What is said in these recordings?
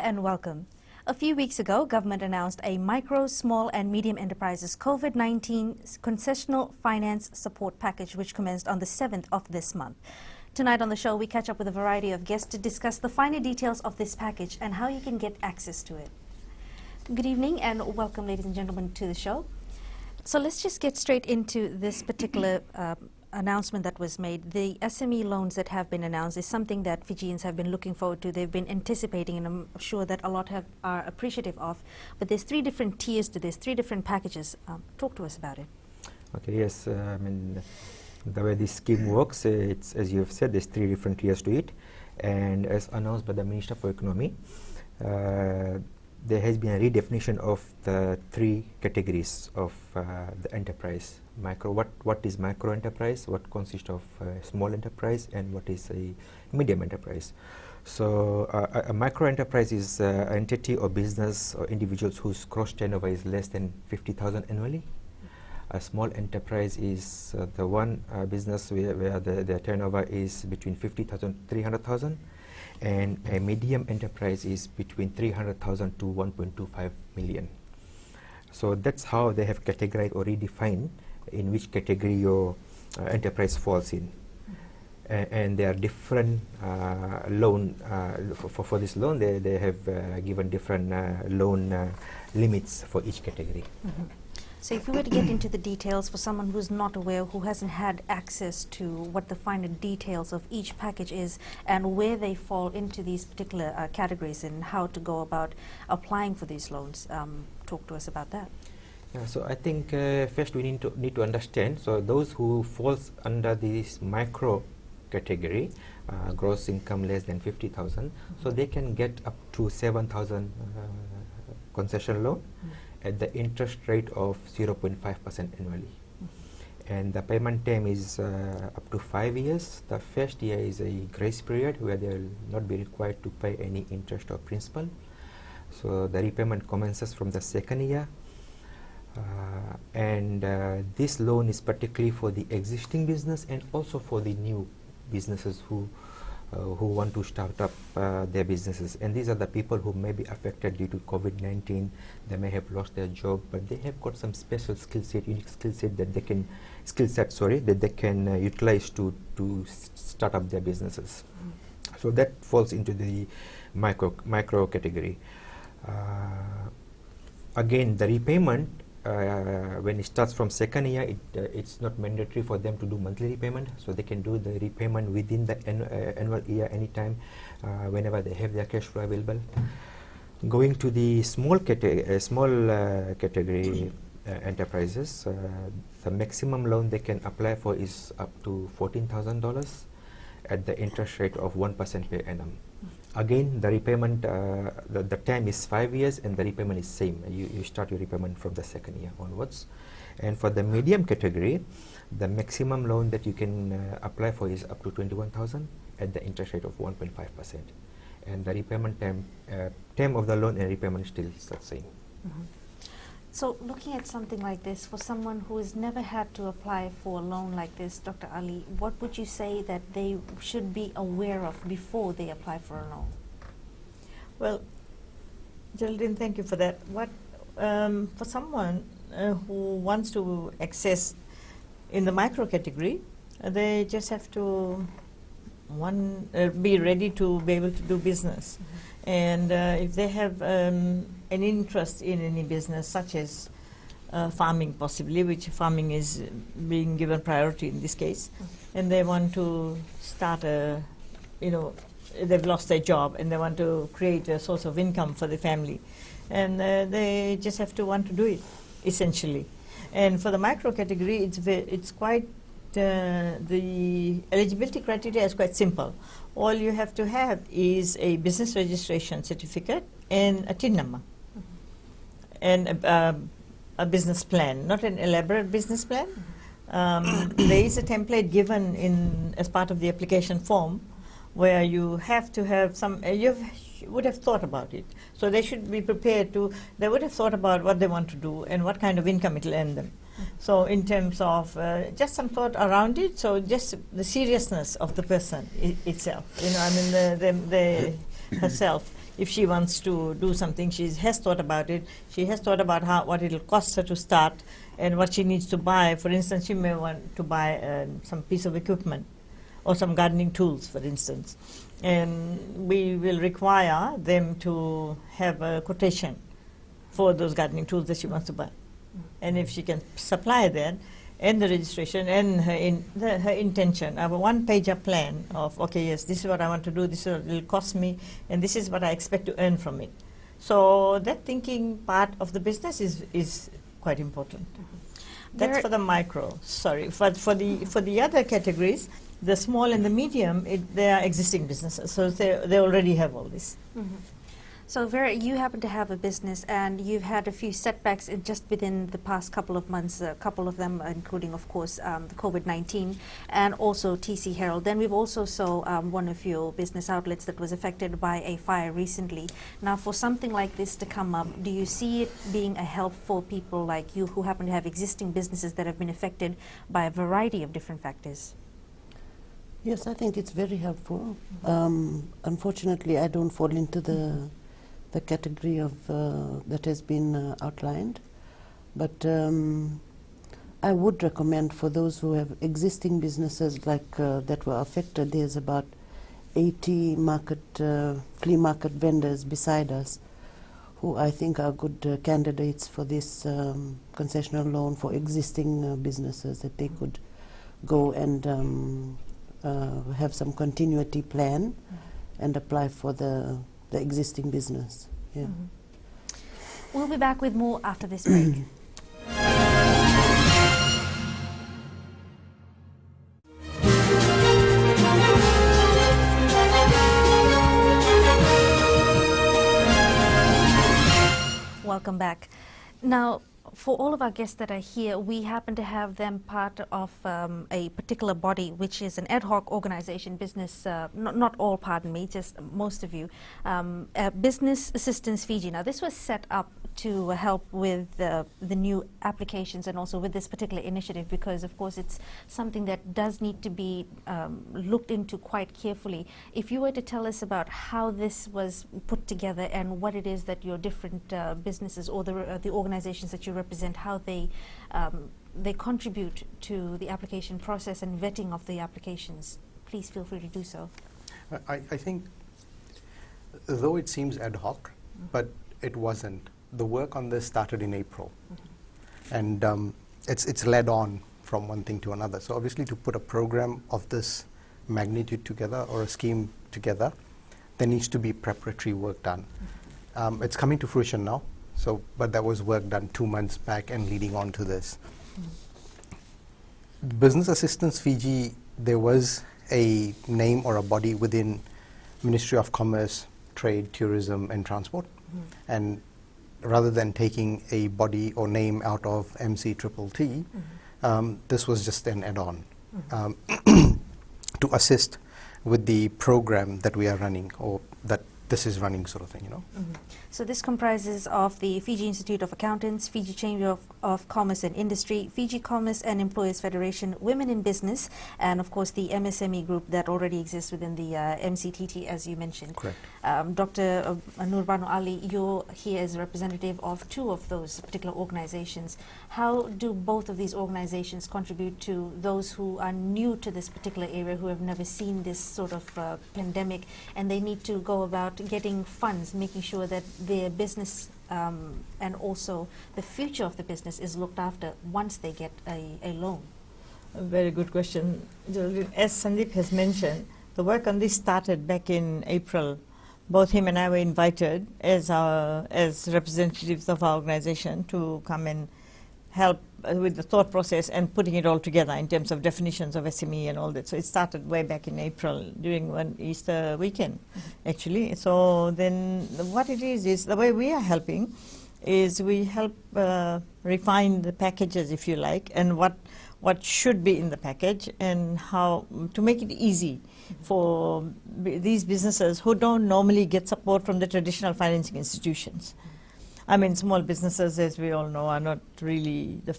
and welcome. A few weeks ago, government announced a micro, small and medium enterprises COVID-19 concessional finance support package which commenced on the 7th of this month. Tonight on the show, we catch up with a variety of guests to discuss the finer details of this package and how you can get access to it. Good evening and welcome, ladies and gentlemen, to the show. So let's just get straight into this particular announcement that was made. The SME loans that have been announced is something that Fijians have been looking forward to. They've been anticipating, and I'm sure that a lot are appreciative of. But there's three different tiers to this, three different packages. Talk to us about it. Okay, yes, the way this scheme works, it's, as you have said, there's three different tiers to it. And as announced by the Minister for Economy, there has been a redefinition of the three categories of the enterprise. What is micro enterprise, what consists of small enterprise, and what is a medium enterprise. So a micro enterprise is an entity or business or individuals whose gross turnover is less than 50,000 annually. A small enterprise is the one business where the turnover is between 50,000 to 300,000. And a medium enterprise is between 300,000 to 1.25 million. So that's how they have categorized or redefined in which category your enterprise falls in. And there are different loan, for this loan, they have given different loan limits for each category. Mm-hmm. So if we were to get into the details for someone who's not aware, who hasn't had access to what the finer details of each package is and where they fall into these particular categories and how to go about applying for these loans, talk to us about that. Yeah, so I think first we need to understand, so those who falls under this micro category, gross income less than 50,000, so they can get up to 7,000 concession loan at the interest rate of 0.5% annually. And the payment term is up to 5 years. The first year is a grace period where they will not be required to pay any interest or principal. So the repayment commences from the second year. This loan is particularly for the existing business and also for the new businesses who want to start up their businesses. And these are the people who may be affected due to COVID-19. They may have lost their job, but they have got some special skill set, unique skill set that they can utilize to start up their businesses. So that falls into the micro category. Again, the repayment, when it starts from second year, it's not mandatory for them to do monthly repayment, so they can do the repayment within the annual year anytime, whenever they have their cash flow available. Going to the small category enterprises, the maximum loan they can apply for is up to $14,000 at the interest rate of 1% per annum. Again, the repayment, the term is 5 years and the repayment is same. You start your repayment from the second year onwards. And for the medium category, the maximum loan that you can apply for is up to 21,000 at the interest rate of 1.5%. And the repayment term of the loan and repayment is still the same. Mm-hmm. So looking at something like this, for someone who has never had to apply for a loan like this, Dr. Ali, what would you say that they should be aware of before they apply for a loan? Well, Geraldine, thank you for that. For someone who wants to access in the micro category, they just have to be ready to be able to do business. Mm-hmm. And if they have an interest in any business, such as farming possibly, which farming is being given priority in this case, and they want to start they've lost their job and they want to create a source of income for the family, and they just have to want to do it, essentially. And for the micro category, it's quite the eligibility criteria is quite simple. All you have to have is a business registration certificate and a TIN number. And a business plan, not an elaborate business plan. There is a template given as part of the application form where you have to have you would have thought about it. So they should be prepared they would have thought about what they want to do and what kind of income it will earn them. So in terms of just some thought around it, so just the seriousness of the person itself, the herself if she wants to do something, she has thought about it. She has thought about what it will cost her to start and what she needs to buy. For instance, she may want to buy some piece of equipment or some gardening tools, for instance. And we will require them to have a quotation for those gardening tools that she wants to buy. And if she can supply that, and the registration, and her intention, I have a one-pager plan of, okay, yes, this is what I want to do, this is what it will cost me, and this is what I expect to earn from it. So that thinking part of the business is quite important. That's for the micro. Sorry, for the other categories, the small and the medium, they are existing businesses, so they already have all this. So Vera, you happen to have a business and you've had a few setbacks just within the past couple of months, a couple of them including, of course, the COVID-19 and also TC Herald. Then we've also saw one of your business outlets that was affected by a fire recently. Now, for something like this to come up, do you see it being a help for people like you who happen to have existing businesses that have been affected by a variety of different factors? Yes, I think it's very helpful. Unfortunately, I don't fall into the category of that has been outlined, but I would recommend for those who have existing businesses like that were affected. There's about 80 flea market vendors beside us who I think are good candidates for this concessional loan for existing businesses, that they could go and have some continuity plan and apply for the existing business. Yeah. We'll be back with more after this break. Welcome back. Now, for all of our guests that are here, we happen to have them part of a particular body, which is an ad hoc organization, business, not all, pardon me, just most of you, Business Assistance Fiji. Now, this was set up to help with the new applications and also with this particular initiative because, of course, it's something that does need to be looked into quite carefully. If you were to tell us about how this was put together and what it is that your different businesses or the organizations that you represent, how they contribute to the application process and vetting of the applications, please feel free to do so. I think, though it seems ad hoc, but it wasn't. The work on this started in April, and it's led on from one thing to another. So obviously, to put a program of this magnitude together or a scheme together, there needs to be preparatory work done. It's coming to fruition now. So, but that was work done 2 months back and leading on to this. Business Assistance Fiji, there was a name or a body within Ministry of Commerce, Trade, Tourism and Transport. And rather than taking a body or name out of MCTTT, this was just an add-on to assist with the program that we are running, or that this is running, sort of thing, you know. So this comprises of the Fiji Institute of Accountants, Fiji Chamber of Commerce and Industry, Fiji Commerce and Employers Federation, Women in Business, and of course the MSME group that already exists within the MCTT, as you mentioned. Correct. Dr. Nurbanu Ali, you're here as a representative of two of those particular organizations. How do both of these organizations contribute to those who are new to this particular area, who have never seen this sort of pandemic, and they need to go about getting funds, making sure that their business and also the future of the business is looked after once they get a loan? A very good question. As Sandeep has mentioned, the work on this started back in April. Both him and I were invited as representatives of our organization to come and help with the thought process and putting it all together in terms of definitions of SME and all that. So it started way back in April during one Easter weekend, actually. So then what it is the way we are helping is we help refine the packages, if you like, and what should be in the package and how to make it easy for these businesses who don't normally get support from the traditional financing institutions. I mean, small businesses, as we all know, are not really the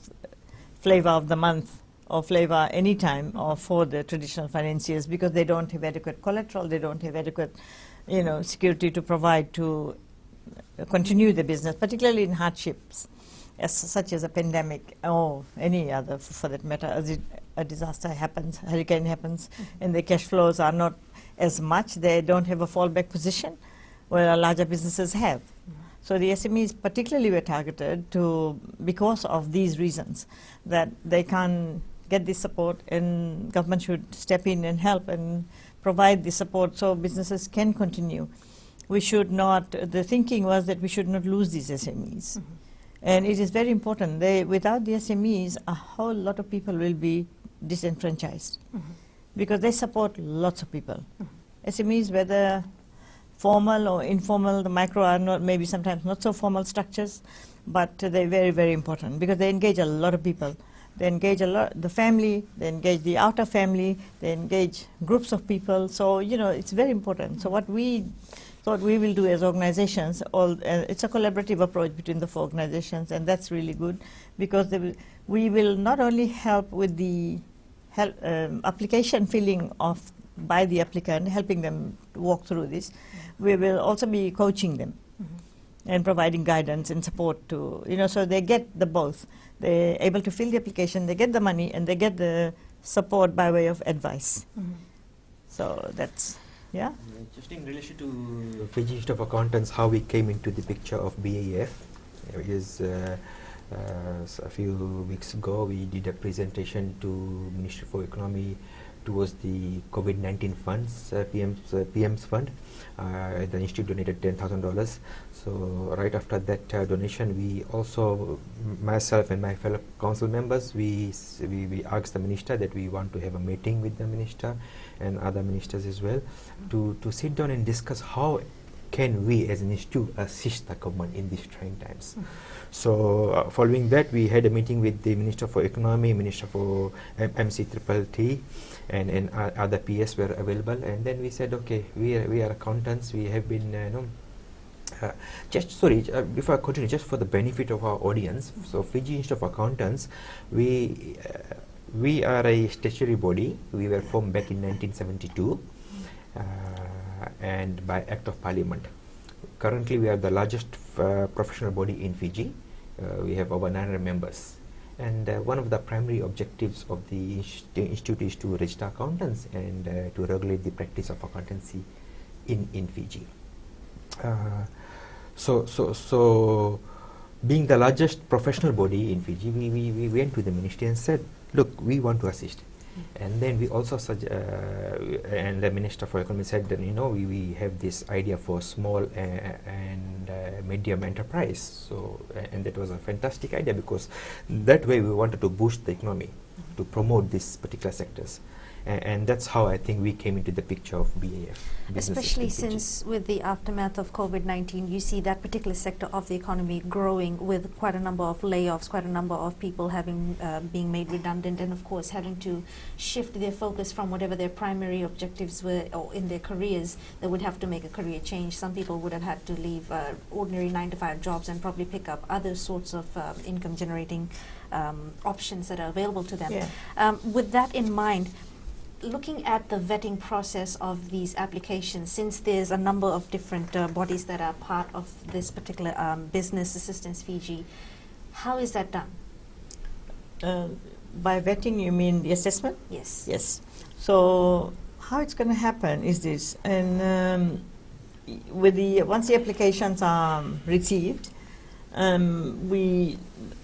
flavor of the month or flavor any time or for the traditional financiers, because they don't have adequate collateral, they don't have adequate security to provide to continue the business, particularly in hardships such as a pandemic or any other, for that matter, as a disaster happens, hurricane happens, and their cash flows are not as much. They don't have a fallback position where larger businesses have. So the SMEs particularly were targeted because of these reasons, that they can't get this support, and government should step in and help and provide the support so businesses can continue. We should not, the thinking was that we should not lose these SMEs. And it is very important. Without the SMEs, a whole lot of people will be disenfranchised because they support lots of people. SMEs, whether formal or informal, the micro are not, maybe sometimes not so formal structures, but they're very, very important because they engage a lot of people. They engage a lot, the family, they engage the outer family, they engage groups of people. So, it's very important. So what we thought we will do as organizations, it's a collaborative approach between the 4 organizations, and that's really good because we will not only help with the application filling by the applicant, helping them walk through this, we will also be coaching them and providing guidance and support to, so they get the both. They're able to fill the application, they get the money, and they get the support by way of advice. So that's, yeah. Just in relation to Fiji Institute of Accountants, how we came into the picture of BAF, is a few weeks ago we did a presentation to Ministry for Economy towards the COVID-19 funds, PM's fund. The institute donated $10,000. So right after that donation, we also, myself and my fellow council members, we asked the minister that we want to have a meeting with the minister and other ministers as well to sit down and discuss how can we as an institute assist the government in these trying times. So following that, we had a meeting with the Minister for Economy, Minister for MCTTT, and other PS were available, and then we said, okay, we are accountants, we have been before I continue, just for the benefit of our audience, so Fiji Institute of Accountants, we are a statutory body. We were formed back in 1972 and by Act of Parliament. Currently we are the largest professional body in Fiji. We have over 900 members. And one of the primary objectives of the institute is to register accountants and to regulate the practice of accountancy in Fiji. So being the largest professional body in Fiji, we went to the ministry and said, look, we want to assist. And then we also and the Minister for Economy said that we have this idea for small and medium enterprise. So and that was a fantastic idea because that way we wanted to boost the economy, to promote these particular sectors. And that's how I think we came into the picture of BAF. Especially since with the aftermath of COVID-19, you see that particular sector of the economy growing with quite a number of layoffs, quite a number of people having being made redundant, and of course having to shift their focus from whatever their primary objectives were or in their careers. They would have to make a career change. Some people would have had to leave ordinary 9-to-5 jobs and probably pick up other sorts of income generating options that are available to them. Yeah. With that in mind, looking at the vetting process of these applications, since there's a number of different bodies that are part of this particular Business Assistance Fiji, how is that done? By vetting, you mean the assessment? Yes. Yes. So how it's going to happen is this, and once the applications are received,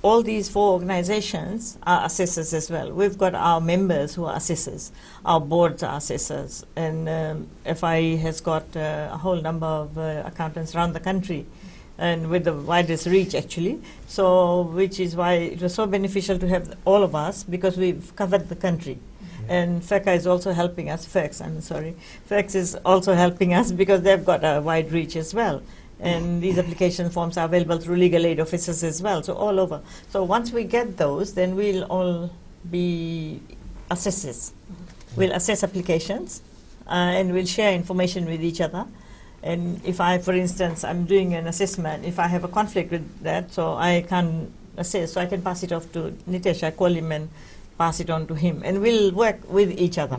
all these 4 organizations are assessors as well. We've got our members who are assessors, our boards are assessors, and FI has got a whole number of accountants around the country, and with the widest reach actually. So, which is why it was so beneficial to have all of us, because we've covered the country. And FECA is also helping us. FECS is also helping us because they've got a wide reach as well. And these application forms are available through legal aid offices as well, so all over. So once we get those, then we'll all be assessors. We'll assess applications and we'll share information with each other. And if I, for instance, I'm doing an assessment, if I have a conflict with that, so I can assess, so I can pass it off to Nitesh. I call him and pass it on to him. And we'll work with each other.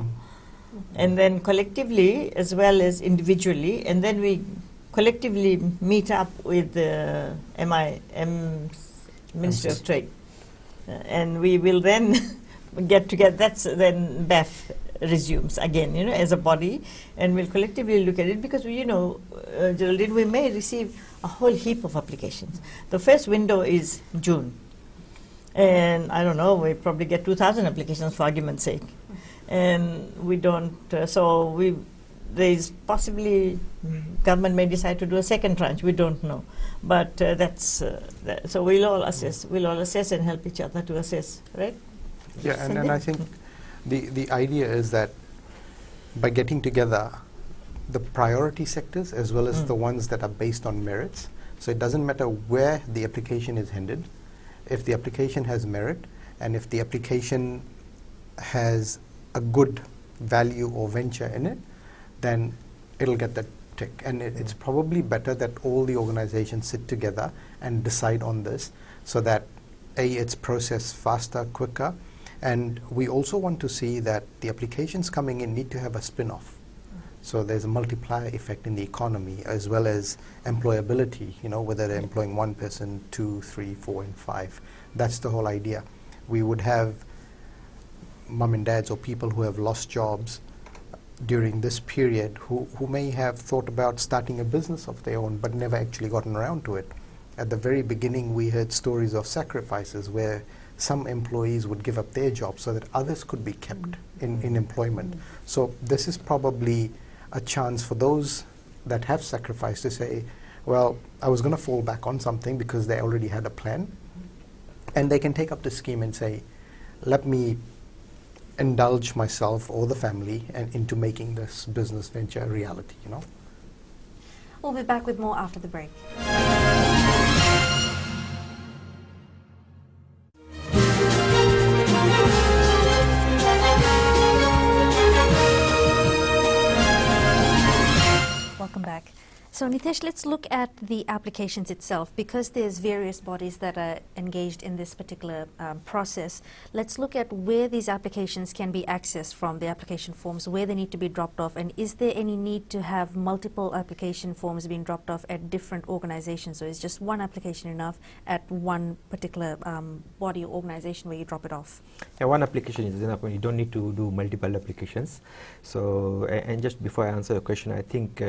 and then collectively as well as individually, and then we collectively meet up with the Ministry of Trade. And we will then get together. That's then BEF resumes again, as a body, and we'll collectively look at it, because Geraldine, we may receive a whole heap of applications. The first window is June, and I don't know, we probably get 2,000 applications for argument's sake, and we don't. There is possibly government may decide to do a second tranche. We don't know, but so we'll all assess. We'll all assess and help each other to assess, right? Yeah, and I think the idea is that by getting together the priority sectors as well as the ones that are based on merits, so it doesn't matter where the application is headed, if the application has merit and if the application has a good value or venture in it, then it'll get that tick. And it's probably better that all the organizations sit together and decide on this, so that it's processed faster, quicker. And we also want to see that the applications coming in need to have a spin-off. So there's a multiplier effect in the economy, as well as employability, whether they're employing one person, 2, 3, 4, and 5. That's the whole idea. We would have mom and dads or people who have lost jobs during this period who may have thought about starting a business of their own but never actually gotten around to it. At the very beginning, we heard stories of sacrifices where some employees would give up their jobs so that others could be kept in employment. So this is probably a chance for those that have sacrificed to say, well, I was going to fall back on something because they already had a plan. And they can take up the scheme and say, let me indulge myself or the family and into making this business venture a reality, We'll be back with more after the break. Welcome back. So Nitesh, let's look at the applications itself. Because there's various bodies that are engaged in this particular process, let's look at where these applications can be accessed from, the application forms, where they need to be dropped off, and is there any need to have multiple application forms being dropped off at different organizations, or is just one application enough at one particular body or organization where you drop it off? Yeah, one application is enough. You don't need to do multiple applications. So, and just before I answer the question, I think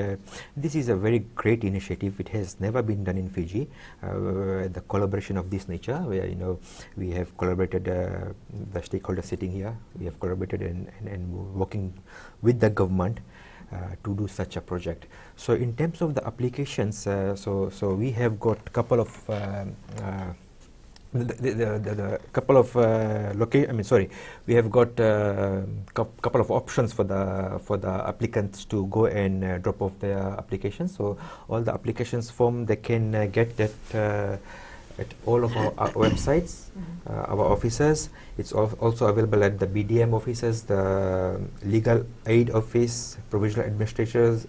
this is a very great initiative. It has never been done in Fiji. The collaboration of this nature, where we have collaborated, the stakeholders sitting here, we have collaborated and working with the government to do such a project. So in terms of the applications, so we have got a couple of we have got couple of options for the applicants to go and drop off their applications. So all the applications form they can get at all of our websites, our offices. It's also available at the BDM offices, the legal aid office, provisional administrators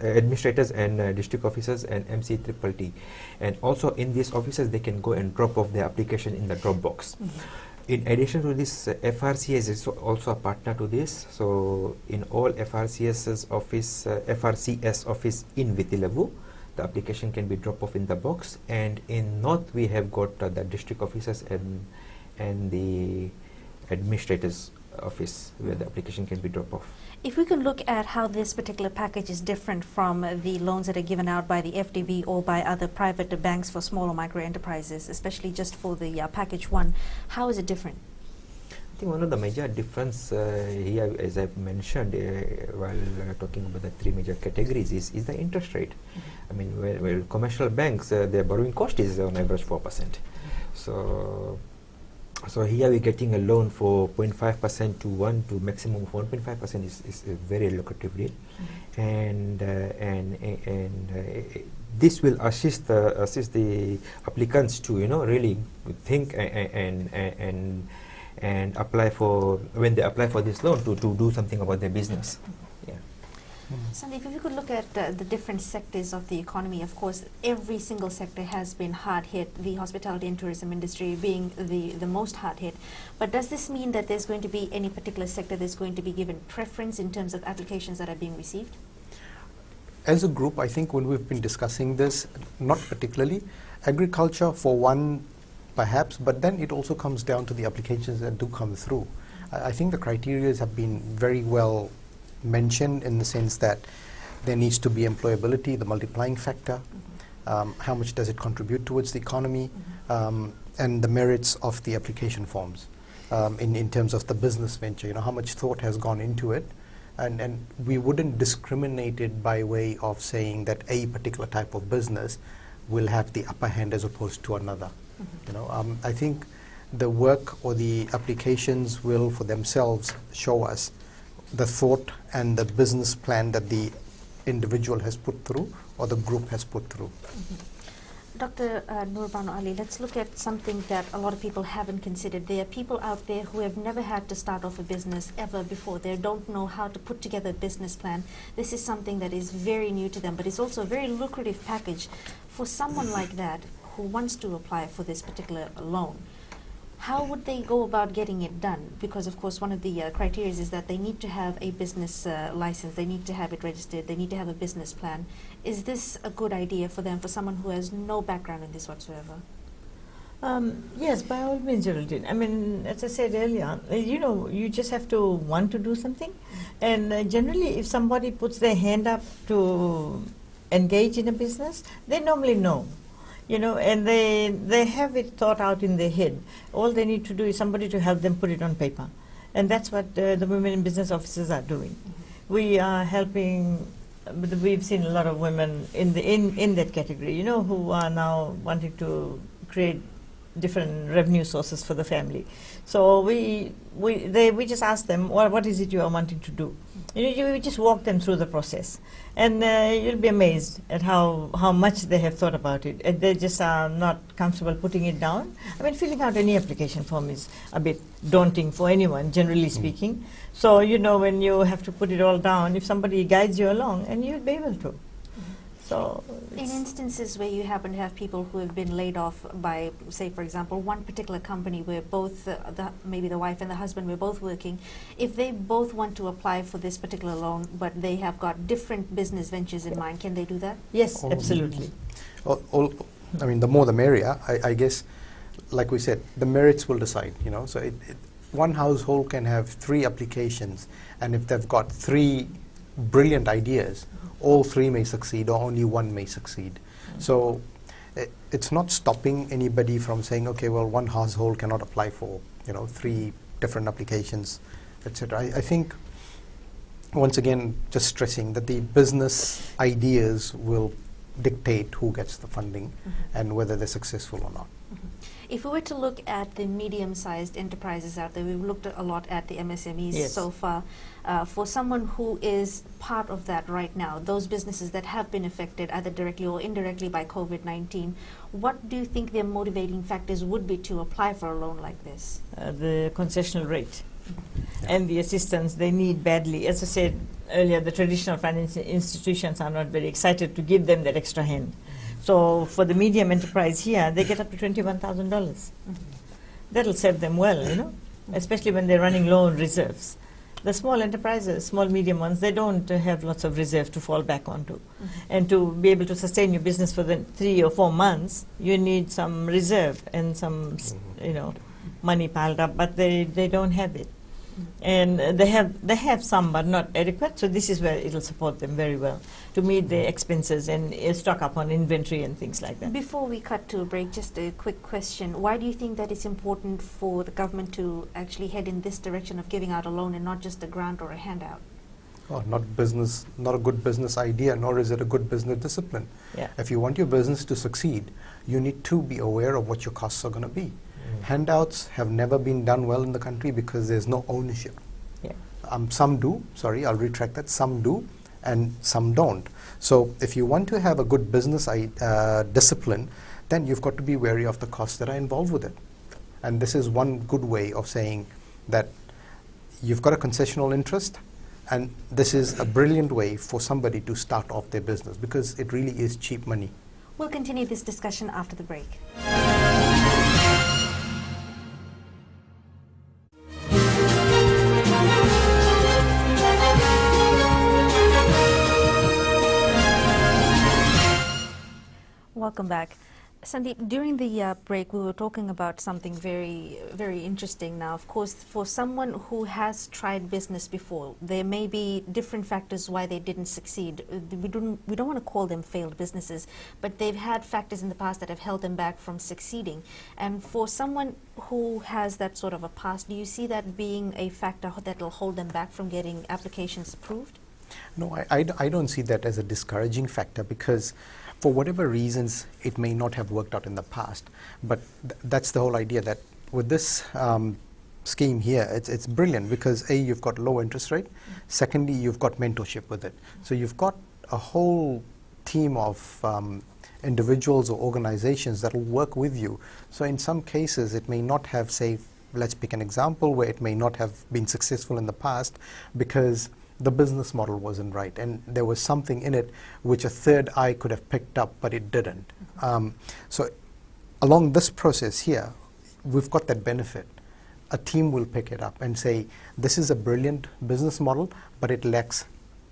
and district offices, and MCTTT. And also in these offices they can go and drop off their application in the drop box. In addition to this, FRCS is also a partner to this. So in all FRCS office in Vitilevu, the application can be dropped off in the box. And in North, we have got the district offices and the administrator's office where the application can be dropped off. If we can look at how this particular package is different from the loans that are given out by the FDB or by other private banks for small or micro enterprises, especially just for the package one, how is it different? I think one of the major difference here, as I've mentioned while talking about the three major categories, is the interest rate. I mean, well, commercial banks, their borrowing cost is on average 4%. So here we're getting a loan for 0.5% to maximum of 1.5% is a very lucrative deal, and this will assist the applicants to really think and apply for, when they apply for this loan, to do something about their business. Yeah. Sandeep, if you could look at the different sectors of the economy, of course, every single sector has been hard hit, the hospitality and tourism industry being the most hard hit. But does this mean that there's going to be any particular sector that's going to be given preference in terms of applications that are being received? As a group, I think when we've been discussing this, not particularly, agriculture for one, perhaps, but then it also comes down to the applications that do come through. I think the criteria have been very well mentioned in the sense that there needs to be employability, the multiplying factor, how much does it contribute towards the economy, and the merits of the application forms in terms of the business venture, you know, how much thought has gone into it. And we wouldn't discriminate it by way of saying that a particular type of business will have the upper hand as opposed to another. You know, I think the work or the applications will for themselves show us the thought and the business plan that the individual has put through or the group has put through. Dr. Nurbanu Ali, let's look at something that a lot of people haven't considered. There are people out there who have never had to start off a business ever before. They don't know how to put together a business plan. This is something that is very new to them, but it's also a very lucrative package. For someone like that who wants to apply for this particular loan, how would they go about getting it done? Because, of course, one of the criteria is that they need to have a business license, they need to have it registered, they need to have a business plan. Is this a good idea for them, for someone who has no background in this whatsoever? Yes, by all means, Geraldine. I mean, as I said earlier, you know, you just have to want to do something. And generally, if somebody puts their hand up to engage in a business, they normally know. You know, and they have it thought out in their head. All they need to do is somebody to help them put it on paper. And that's what the women in business offices are doing. We are helping, we've seen a lot of women in that category, you know, who are now wanting to create different revenue sources for the family. So we just ask them, what is it you are wanting to do? You know, you just walk them through the process. And you'll be amazed at how much they have thought about it. And they just are not comfortable putting it down. I mean, filling out any application form is a bit daunting for anyone, generally speaking. So, you know, when you have to put it all down, if somebody guides you along, and you'll be able to. So, in instances where you happen to have people who have been laid off by, say, for example, one particular company where both, maybe the wife and the husband were both working, if they both want to apply for this particular loan, but they have got different business ventures in mind, can they do that? Yes, absolutely. I mean, the more the merrier. I guess, like we said, the merits will decide, you know. So one household can have 3 applications, and if they've got 3 brilliant ideas, all 3 may succeed or only one may succeed. So it's not stopping anybody from saying, okay, well, one household cannot apply for, you know, 3 different applications, etc. I think, once again, just stressing that the business ideas will dictate who gets the funding and whether they're successful or not. If we were to look at the medium-sized enterprises out there, we've looked a lot at the MSMEs so far. For someone who is part of that right now, those businesses that have been affected either directly or indirectly by COVID-19, what do you think their motivating factors would be to apply for a loan like this? The concessional rate and the assistance they need badly. As I said earlier, the traditional financial institutions are not very excited to give them that extra hand. So for the medium enterprise here, they get up to $21,000. That'll serve them well, you know, especially when they're running low on reserves. The small enterprises, small, medium ones, they don't have lots of reserve to fall back onto. And to be able to sustain your business for the 3 or 4 months, you need some reserve and some, you know, money piled up, but they don't have it. And they have some, but not adequate, so this is where it'll support them very well to meet their expenses and stock up on inventory and things like that. Before we cut to a break, just a quick question. Why do you think that it's important for the government to actually head in this direction of giving out a loan and not just a grant or a handout? Oh, not a good business idea, nor is it a good business discipline. Yeah. If you want your business to succeed, you need to be aware of what your costs are going to be. Handouts have never been done well in the country because there's no ownership. Yeah. Some do, sorry, I'll retract that, some do and some don't. So if you want to have a good business discipline, then you've got to be wary of the costs that are involved with it. And this is one good way of saying that you've got a concessional interest, And this is a brilliant way for somebody to start off their business because it really is cheap money. We'll continue this discussion after the break. Welcome back. Sandeep, during the break, we were talking about something very, very interesting. Now, of course, for someone who has tried business before, there may be different factors why they didn't succeed. We don't want to call them failed businesses, but they've had factors in the past that have held them back from succeeding. And for someone who has that sort of a past, do you see that being a factor that will hold them back from getting applications approved? No, I don't see that as a discouraging factor because for whatever reasons, it may not have worked out in the past. But that's the whole idea that with this scheme here, it's brilliant because A, you've got low interest rate. Secondly, you've got mentorship with it. So you've got a whole team of individuals or organizations that will work with you. So in some cases, it may not have, say, let's pick an example where it may not have been successful in the past because the business model wasn't right and there was something in it which a third eye could have picked up, but it didn't. So along this process here, we've got that benefit. A team will pick it up and say, this is a brilliant business model, but it lacks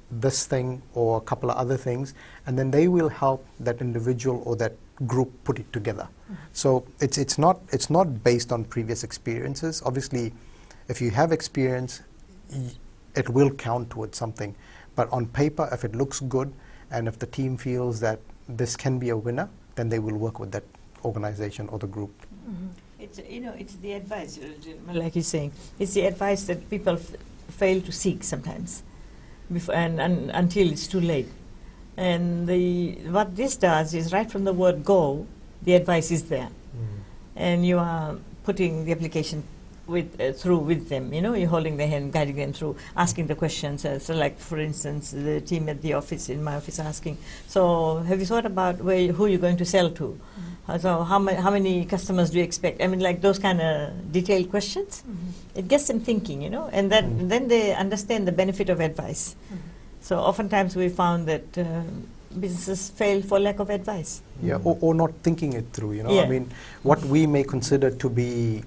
this thing or a couple of other things, and then they will help that individual or that group put it together. So it's not based on previous experiences. Obviously, if you have experience, it will count towards something. But on paper, if it looks good and if the team feels that this can be a winner, then they will work with that organization or the group. It's, it's the advice, like he's saying. It's the advice that people fail to seek sometimes and until it's too late. And what this does is right from the word go, the advice is there. And you are putting the application through with them, you're holding their hand, guiding them through, asking the questions. So like, for instance, the team at the office, in my office, asking, so have you thought about who you're going to sell to? So how many customers do you expect? I mean, like those kind of detailed questions. It gets them thinking, and then they understand the benefit of advice. So oftentimes we found that businesses fail for lack of advice. Yeah, or not thinking it through, Yeah. I mean, what we may consider to be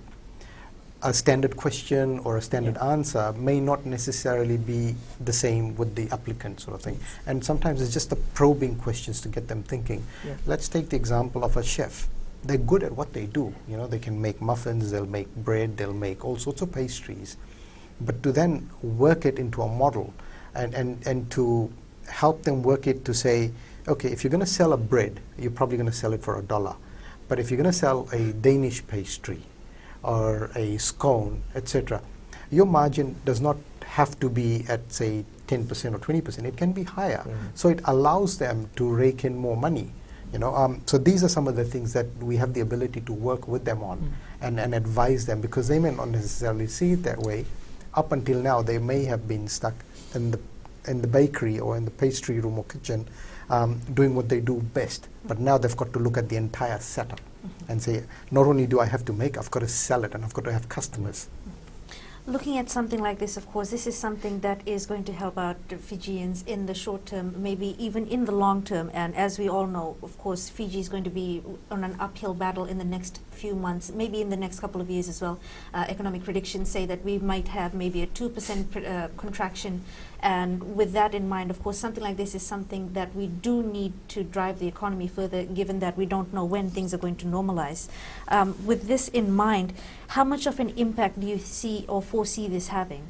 a standard question or a standard answer may not necessarily be the same with the applicant sort of thing. And sometimes it's just the probing questions to get them thinking. Yeah. Let's take the example of a chef. They're good at what they do. They can make muffins, they'll make bread, they'll make all sorts of pastries. But to then work it into a model and to help them work it to say, okay, if you're going to sell a bread, you're probably going to sell it for $1. But if you're going to sell a Danish pastry, or a scone, etc., your margin does not have to be at, say, 10% or 20%. It can be higher. So it allows them to rake in more money. So these are some of the things that we have the ability to work with them on and advise them, because they may not necessarily see it that way. Up until now, they may have been stuck in the bakery or in the pastry room or kitchen doing what they do best. But now they've got to look at the entire setup and say, not only do I have to make, I've got to sell it and I've got to have customers. Looking at something like this, of course, this is something that is going to help out the Fijians in the short term, maybe even in the long term. And as we all know, of course, Fiji is going to be on an uphill battle in the next few months, maybe in the next couple of years as well. Economic predictions say that we might have maybe a 2% contraction. And with that in mind, of course, something like this is something that we do need to drive the economy further, given that we don't know when things are going to normalize. With this in mind, how much of an impact do you see or foresee this having?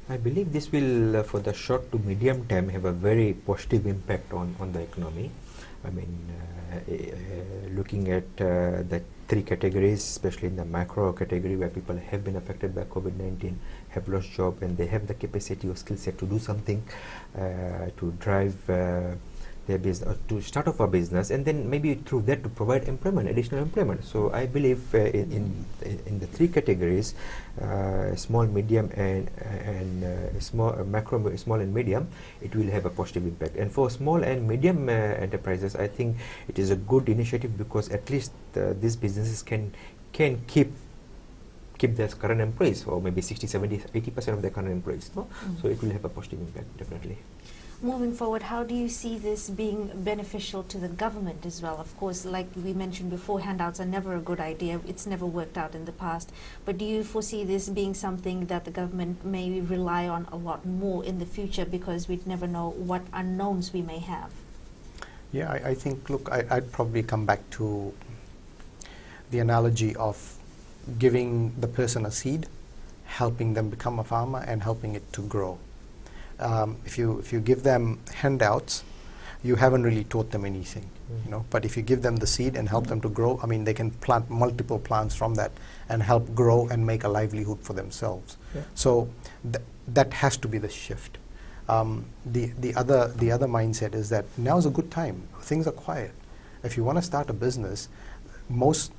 I believe this will, for the short to medium term, have a very positive impact on the economy. I mean, looking at the three categories, especially in the macro category where people have been affected by COVID-19, have lost job, and they have the capacity or skill set to do something to drive their business, to start off a business, and then maybe through that to provide employment, additional employment. So I believe in the three categories, small, medium, and macro, small and medium, it will have a positive impact. And for small and medium enterprises, I think it is a good initiative, because at least these businesses can keep keep their current employees, or maybe 60, 70, 80% of their current employees. No? So it will have a positive impact, definitely. Moving forward, how do you see this being beneficial to the government as well? Of course, like we mentioned before, handouts are never a good idea. It's never worked out in the past. But do you foresee this being something that the government may rely on a lot more in the future, because we'd never know what unknowns we may have? Yeah, I think, look, I'd probably come back to the analogy of giving the person a seed, helping them become a farmer, and helping it to grow. If you give them handouts, you haven't really taught them anything, you know. But if you give them the seed and help them to grow, I mean, they can plant multiple plants from that and help grow and make a livelihood for themselves. Yeah. So that has to be the shift. The other mindset is that now's a good time. Things are quiet. If you want to start a business, most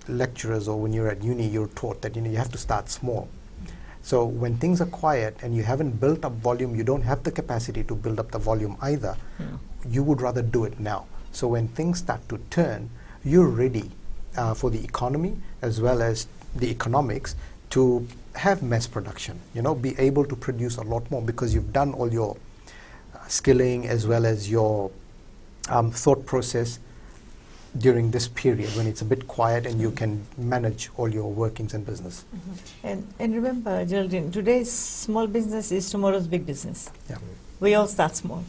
lecturers, or when you're at uni, you're taught that, you know, you have to start small. So when things are quiet and you haven't built up volume, you don't have the capacity to build up the volume either. You would rather do it now. So when things start to turn, you're ready for the economy as well as the economics to have mass production, you know, be able to produce a lot more, because you've done all your skilling as well as your thought process during this period when it's a bit quiet and you can manage all your workings and business. And remember, Geraldine, today's small business is tomorrow's big business. Yeah. We all start small.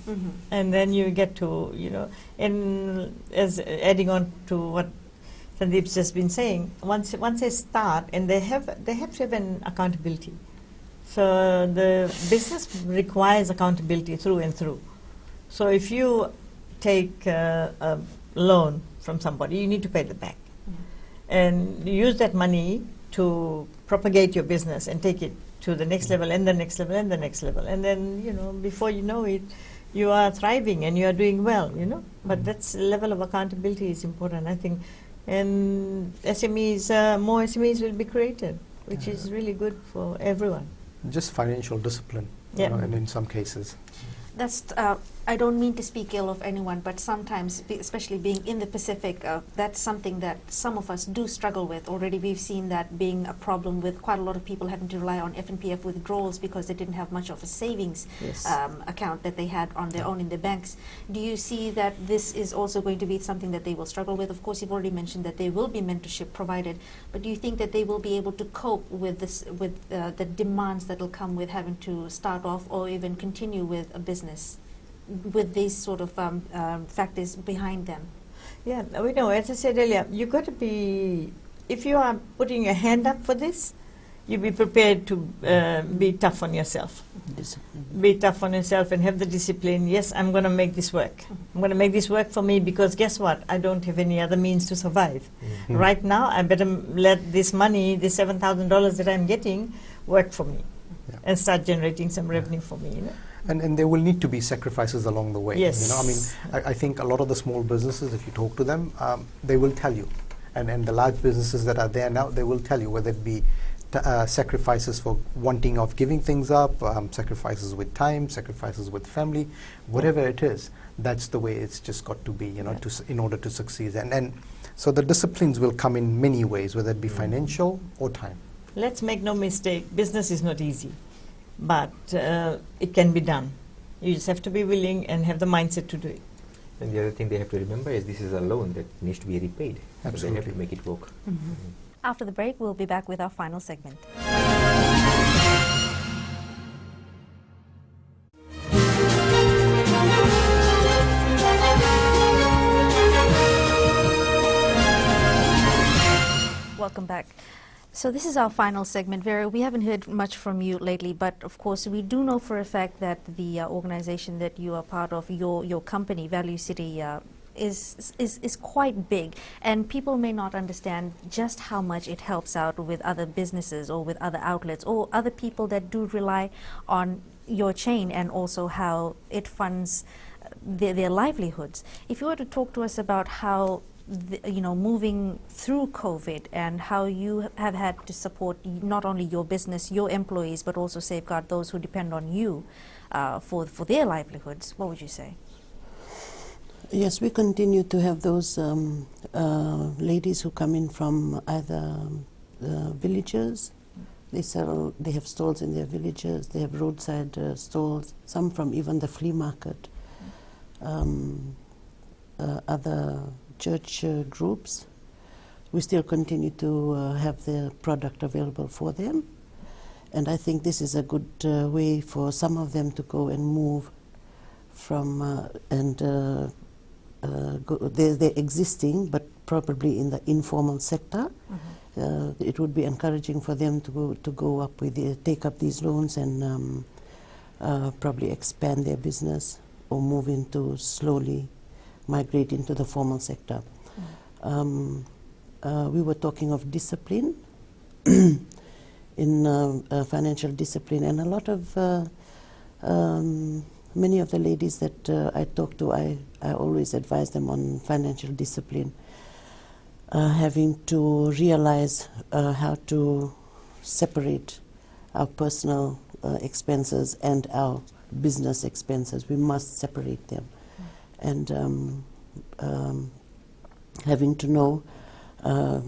And then you get to, you know, and as adding on to what Sandeep's just been saying, once they start, and they have to have an accountability. So the business requires accountability through and through. So if you take a loan from somebody, you need to pay them back. And use that money to propagate your business and take it to the next level and the next level and the next level. And then, you know, before you know it, you are thriving and you are doing well, you know. But that's level of accountability is important, I think. And SMEs, more SMEs will be created, which is really good for everyone. Just financial discipline, you know, and in some cases. That's, I don't mean to speak ill of anyone, but sometimes, especially being in the Pacific, that's something that some of us do struggle with. Already we've seen that being a problem with quite a lot of people having to rely on FNPF withdrawals because they didn't have much of a savings account that they had on their own in the banks. Do you see that this is also going to be something that they will struggle with? Of course, you've already mentioned that there will be mentorship provided, but do you think that they will be able to cope with this, with the demands that will come with having to start off or even continue with a business, with these sort of factors behind them? Yeah, we know, as I said earlier, you've got to be, if you are putting your hand up for this, you be prepared to be tough on yourself. Be tough on yourself and have the discipline. Yes, I'm going to make this work. I'm going to make this work for me, because guess what? I don't have any other means to survive. Right now, I better let this money, the $7,000 that I'm getting, work for me and start generating some revenue for me. You know? And there will need to be sacrifices along the way. Yes. You know, I mean, I think a lot of the small businesses, if you talk to them, they will tell you. And the large businesses that are there now, they will tell you, whether it be sacrifices for wanting of giving things up, sacrifices with time, sacrifices with family, whatever it is, that's the way it's just got to be, you know, in order to succeed. And so the disciplines will come in many ways, whether it be financial or time. Let's make no mistake, business is not easy, but it can be done. You just have to be willing and have the mindset to do it. And the other thing they have to remember is this is a loan that needs to be repaid. Absolutely. So they have to make it work. After the break, we'll be back with our final segment. Welcome back. So this is our final segment. Vera, we haven't heard much from you lately, but of course we do know for a fact that the organization that you are part of, your company, Value City, is quite big, and people may not understand just how much it helps out with other businesses or with other outlets or other people that do rely on your chain, and also how it funds their livelihoods. If you were to talk to us about how moving through COVID and how you have had to support not only your business, your employees, but also safeguard those who depend on you for their livelihoods, what would you say? Yes, we continue to have those ladies who come in from either villages They have stalls in their villages. They have roadside stalls. Some from even the flea market. Other church groups. We still continue to have the product available for them, and I think this is a good way for some of them to go and move from they're existing, but probably in the informal sector. It would be encouraging for them to go up with take up these loans and probably expand their business or move into slowly migrate into the formal sector. We were talking of discipline in financial discipline, and a lot of many of the ladies that I talk to, I always advise them on financial discipline, having to realize how to separate our personal expenses and our business expenses. We must separate them, and having to know. I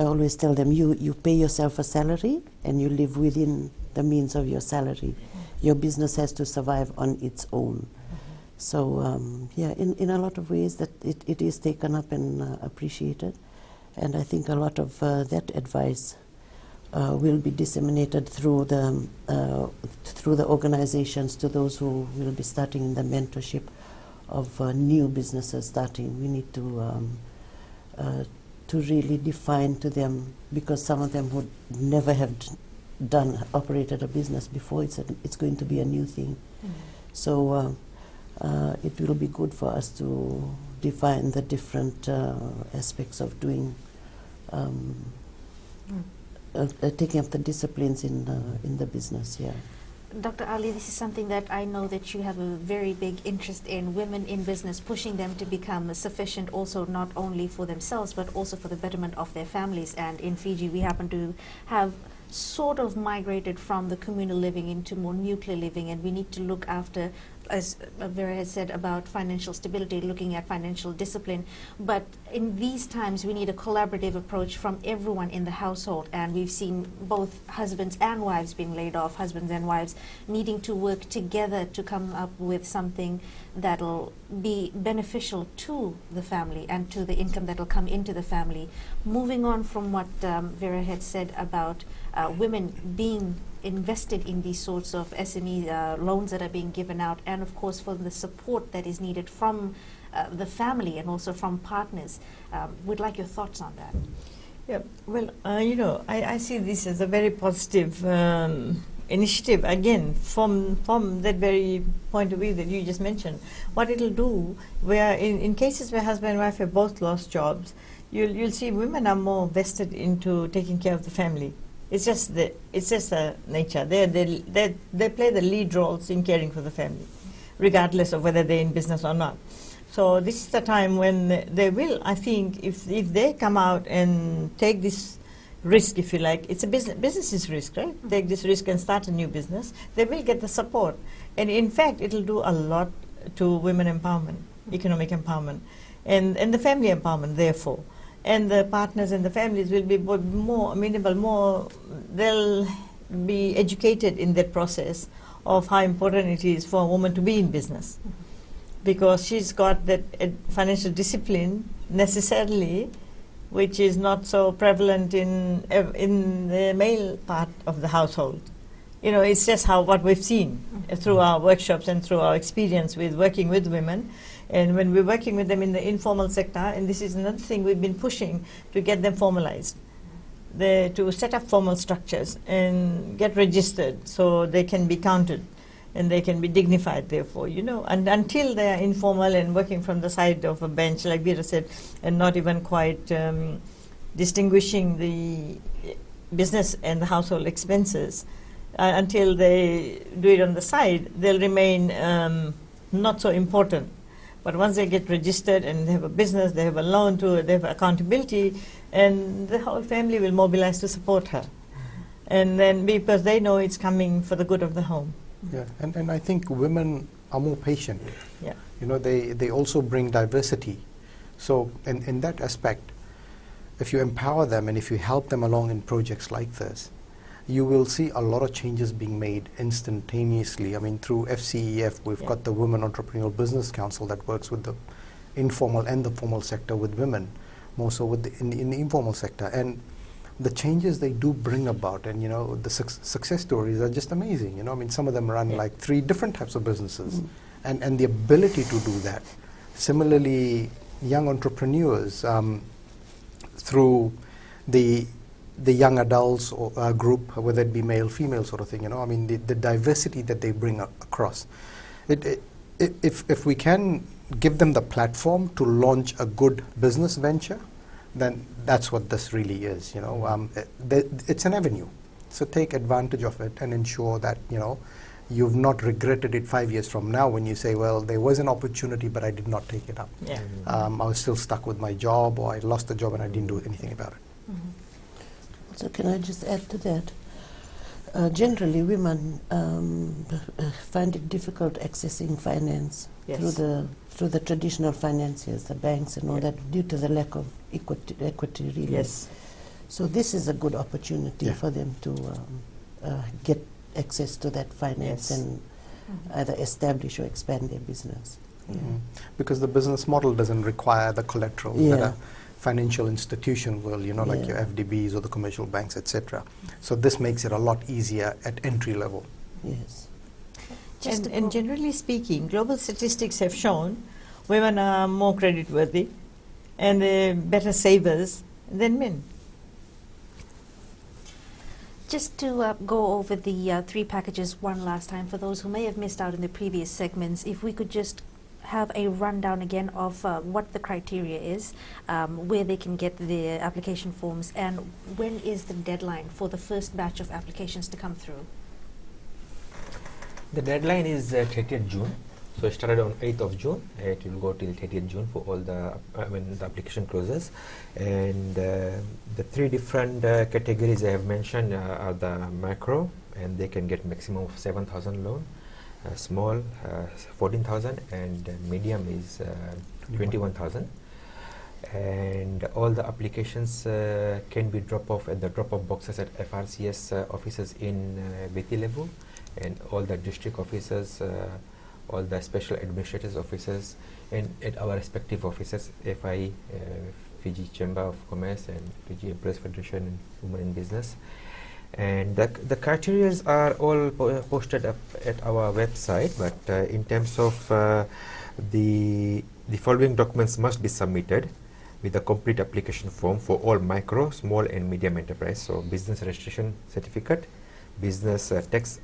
always tell them, you pay yourself a salary and you live within the means of your salary. Your business has to survive on its own. So yeah, in a lot of ways that it is taken up and appreciated, and I think a lot of that advice will be disseminated through the organizations to those who will be starting in the mentorship of new businesses starting. We need to really define to them, because some of them would never have operated a business before. It's going to be a new thing. So it will be good for us to define the different aspects of doing, taking up the disciplines in the business. Yeah. Dr. Ali, this is something that I know that you have a very big interest in, women in business, pushing them to become sufficient also not only for themselves but also for the betterment of their families. And in Fiji we happen to have sort of migrated from the communal living into more nuclear living, and we need to look after, as Vera has said, about financial stability, looking at financial discipline. But in these times we need a collaborative approach from everyone in the household, and we've seen both husbands and wives being laid off, husbands and wives needing to work together to come up with something that'll be beneficial to the family and to the income that'll come into the family. Moving on from what Vera had said about women being invested in these sorts of SME loans that are being given out, and of course for the support that is needed from the family and also from partners. We'd like your thoughts on that. Yeah, well, I see this as a very positive initiative, again, from that very point of view that you just mentioned. What it'll do, where in cases where husband and wife have both lost jobs, you'll see women are more vested into taking care of the family. It's just a nature. They play the lead roles in caring for the family, regardless of whether they're in business or not. So this is the time when they will, I think, if they come out and take this risk, if you like, it's a business is risk, right? Take this risk and start a new business, they will get the support. And in fact, it'll do a lot to women empowerment, economic empowerment, and the family empowerment, therefore. And the partners and the families will be more amenable, they'll be educated in that process of how important it is for a woman to be in business. Because she's got that financial discipline necessarily, which is not so prevalent in the male part of the household. It's just what we've seen through our workshops and through our experience with working with women. And when we're working with them in the informal sector, and this is another thing we've been pushing to get them formalized, to set up formal structures and get registered so they can be counted and they can be dignified, therefore, and until they are informal and working from the side of a bench, like Vera said, and not even quite distinguishing the business and the household expenses, until they do it on the side, they'll remain not so important. But once they get registered and they have a business, they have a loan to it, they have accountability, and the whole family will mobilize to support her. And then because they know it's coming for the good of the home. Yeah, and I think women are more patient. Yeah. They also bring diversity. So in that aspect, if you empower them and if you help them along in projects like this, you will see a lot of changes being made instantaneously. I mean, through FCEF, we've Yeah. got the Women Entrepreneurial Business Council that works with the informal and the formal sector with women, more so with in the informal sector. And the changes they do bring about, and the success stories are just amazing. I mean, some of them run Yeah. like 3 different types of businesses, and the ability to do that. Similarly, young entrepreneurs through the young adults or group, whether it be male, female sort of thing. I mean, the diversity that they bring across. If we can give them the platform to launch a good business venture, then that's what this really is. It's an avenue. So take advantage of it and ensure that you've not regretted it 5 years from now when you say, well, there was an opportunity, but I did not take it up. Yeah. I was still stuck with my job, or I lost the job and I didn't do anything about it. So can I just add to that? Generally, women find it difficult accessing finance Yes. through the traditional financiers, the banks and all Yeah. that, due to the lack of equity really. Yes. So this is a good opportunity Yeah. for them to get access to that finance Yes. and either establish or expand their business. Yeah. Because the business model doesn't require the collateral that Yeah. a financial institution will, like Yeah. your FDBs or the commercial banks, etc. So this makes it a lot easier at entry level. Yes. Just And generally speaking, global statistics have shown women are more creditworthy and they're better savers than men. Just to go over the 3 packages one last time for those who may have missed out in the previous segments, if we could just have a rundown again of what the criteria is, where they can get the application forms, and when is the deadline for the first batch of applications to come through? The deadline is 30th June. So it started on 8th of June. It will go till 30th June for all when the application closes. And the 3 different categories I have mentioned are the micro, and they can get maximum of 7,000 loan. Small, 14,000, and medium is 21,000. And all the applications can be dropped off at the drop-off boxes at FRCS offices in Beti Levu, and all the district offices, all the special administrators offices, and at our respective offices, FI, Fiji Chamber of Commerce, and Fiji Employees Federation, and Women in Business. And the criteria are all posted up at our website, but in terms of the following documents must be submitted with a complete application form for all micro, small and medium enterprise. So business registration certificate, business tax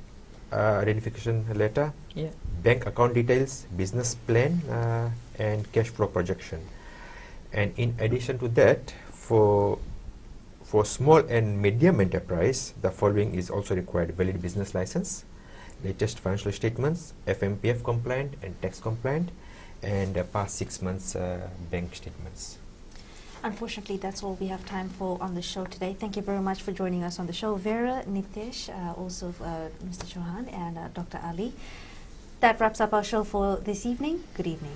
identification letter, Yeah. bank account details, business plan, and cash flow projection. And in addition to that, for small and medium enterprise, the following is also required: valid business license, latest financial statements, FMPF compliant and tax compliant, and past 6 months bank statements. Unfortunately, that's all we have time for on the show today. Thank you very much for joining us on the show, Vera, Nitesh, also Mr. Chauhan, and Dr. Ali. That wraps up our show for this evening. Good evening.